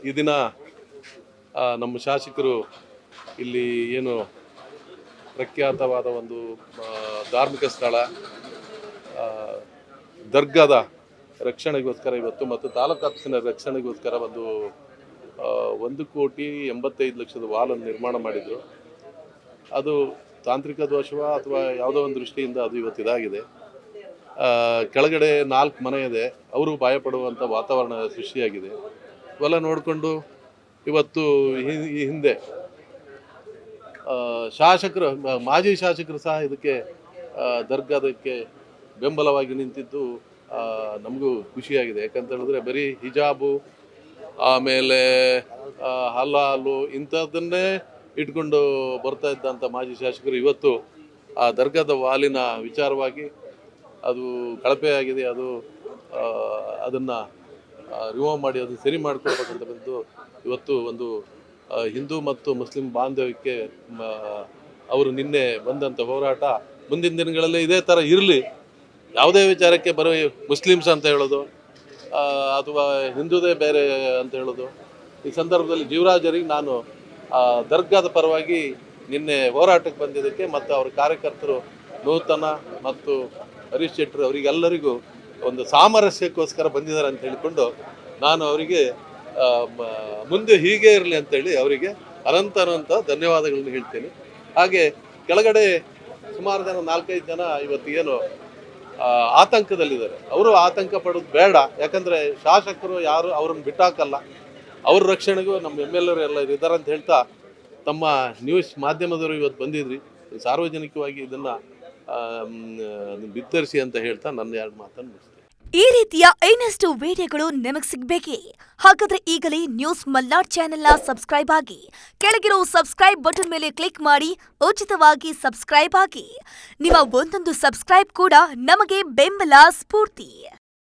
ಈ ದಿನ ನಮ್ಮ ಶಾಸಕರು ಇಲ್ಲಿ ಏನು ಪ್ರಖ್ಯಾತವಾದ ಒಂದು ಧಾರ್ಮಿಕ ಸ್ಥಳ ದರ್ಗಾದ ರಕ್ಷಣೆಗೋಸ್ಕರ ಇವತ್ತು ಮತ್ತು ತಾಲೂಕು ಆಫೀಸಿನ ರಕ್ಷಣೆಗೋಸ್ಕರ ಒಂದು 1,85,00,000 ವಾಲನ್ನು ನಿರ್ಮಾಣ ಮಾಡಿದರು. ಅದು ತಾಂತ್ರಿಕ ದೋಷವ ಅಥವಾ ಯಾವುದೋ ಒಂದು ದೃಷ್ಟಿಯಿಂದ ಅದು ಇವತ್ತು ಇದಾಗಿದೆ. ಕೆಳಗಡೆ 4 ಮನೆ ಇದೆ, ಅವರು ಭಯಪಡುವಂಥ ವಾತಾವರಣ ಸೃಷ್ಟಿಯಾಗಿದೆ. ಇವೆಲ್ಲ ನೋಡಿಕೊಂಡು ಇವತ್ತು ಈ ಹಿಂದೆ ಶಾಸಕರು, ಮಾಜಿ ಶಾಸಕರು ಸಹ ಇದಕ್ಕೆ ದರ್ಗಾದಕ್ಕೆ ಬೆಂಬಲವಾಗಿ ನಿಂತಿದ್ದು ನಮಗೂ ಖುಷಿಯಾಗಿದೆ. ಯಾಕಂತ ಹೇಳಿದ್ರೆ ಬರೀ ಹಿಜಾಬು ಆಮೇಲೆ ಹಲಾಲು ಇಂಥದ್ದನ್ನೇ ಇಟ್ಕೊಂಡು ಬರ್ತಾ ಇದ್ದಂಥ ಮಾಜಿ ಶಾಸಕರು ಇವತ್ತು ಆ ದರ್ಗಾದ ವಾಲಿನ ವಿಚಾರವಾಗಿ ಅದು ಕಳಪೆಯಾಗಿದೆ, ಅದನ್ನು ರಿಮೂವ್ ಮಾಡಿ ಅದನ್ನು ಸರಿ ಮಾಡಿಕೊಡ್ಬೇಕಂತ ಬಂದು ಇವತ್ತು ಒಂದು ಹಿಂದೂ ಮತ್ತು ಮುಸ್ಲಿಂ ಬಾಂಧವ್ಯಕ್ಕೆ ಅವರು ನಿನ್ನೆ ಬಂದಂಥ ಹೋರಾಟ ಮುಂದಿನ ದಿನಗಳಲ್ಲಿ ಇದೇ ಥರ ಇರಲಿ. ಯಾವುದೇ ವಿಚಾರಕ್ಕೆ ಬರೋ ಮುಸ್ಲಿಮ್ಸ್ ಅಂತ ಹೇಳೋದು ಅಥವಾ ಹಿಂದೂದೇ ಬೇರೆ ಅಂತ ಹೇಳೋದು. ಈ ಸಂದರ್ಭದಲ್ಲಿ ಜೀವರಾಜರಿಗೆ ನಾನು ದರ್ಗಾದ ಪರವಾಗಿ ನಿನ್ನೆ ಹೋರಾಟಕ್ಕೆ ಬಂದಿದ್ದಕ್ಕೆ ಮತ್ತು ಅವರ ಕಾರ್ಯಕರ್ತರು ನೂತನ ಮತ್ತು ಹರೀಶ್ ಶೆಟ್ಟರು ಅವರಿಗೆಲ್ಲರಿಗೂ ಒಂದು ಸಾಮರಸ್ಯಕ್ಕೋಸ್ಕರ ಬಂದಿದ್ದಾರೆ ಅಂತ ಹೇಳಿಕೊಂಡು ನಾನು ಅವರಿಗೆ ಮುಂದೆ ಹೀಗೆ ಇರಲಿ ಅಂತೇಳಿ ಅವರಿಗೆ ಅನಂತ ಧನ್ಯವಾದಗಳನ್ನು ಹೇಳ್ತೇನೆ. ಹಾಗೆ ಕೆಳಗಡೆ ಸುಮಾರು ಜನ 4-5 ಜನ ಇವತ್ತು ಏನು ಆತಂಕದಲ್ಲಿದ್ದಾರೆ, ಅವರು ಆತಂಕ ಪಡೋದು ಬೇಡ. ಯಾಕಂದರೆ ಶಾಸಕರು ಯಾರು ಅವ್ರನ್ನ ಬಿಟ್ಟಾಕಲ್ಲ, ಅವ್ರ ರಕ್ಷಣೆಗೂ ನಮ್ಮ MLA ಎಲ್ಲ ಇದ್ದಾರೆ ಅಂತ ಹೇಳ್ತಾ ತಮ್ಮ ನ್ಯೂಸ್ ಮಾಧ್ಯಮದವರು ಇವತ್ತು ಬಂದಿದ್ರಿ, ಸಾರ್ವಜನಿಕವಾಗಿ ಇದನ್ನು ಬಿತ್ತರಿಸಿ ಅಂತ ಹೇಳ್ತಾ ನನ್ನ 2 ಮಾತನ್ನು ಮುಗಿಸ್ತೇನೆ. ಈ ರೀತಿಯ ಇನ್ನಷ್ಟು ವಿಡಿಯೋಗಳು ನಿಮಗೆ ಸಿಗಬೇಕೇ? ಹಾಗಾದ್ರೆ ಈಗಲೇ ನ್ಯೂಸ್ ಮಲ್ನಾಡ್ ಚಾನೆಲ್ನ ಸಬ್ಸ್ಕ್ರೈಬ್ ಆಗಿ, ಕೆಳಗಿರೋ ಸಬ್ಸ್ಕ್ರೈಬ್ ಬಟನ್ ಮೇಲೆ ಕ್ಲಿಕ್ ಮಾಡಿ ಉಚಿತವಾಗಿ ಸಬ್ಸ್ಕ್ರೈಬ್ ಆಗಿ. ನಿಮ್ಮ ಒಂದೊಂದು ಸಬ್ಸ್ಕ್ರೈಬ್ ಕೂಡ ನಮಗೆ ಬೆಂಬಲ ಸ್ಫೂರ್ತಿ.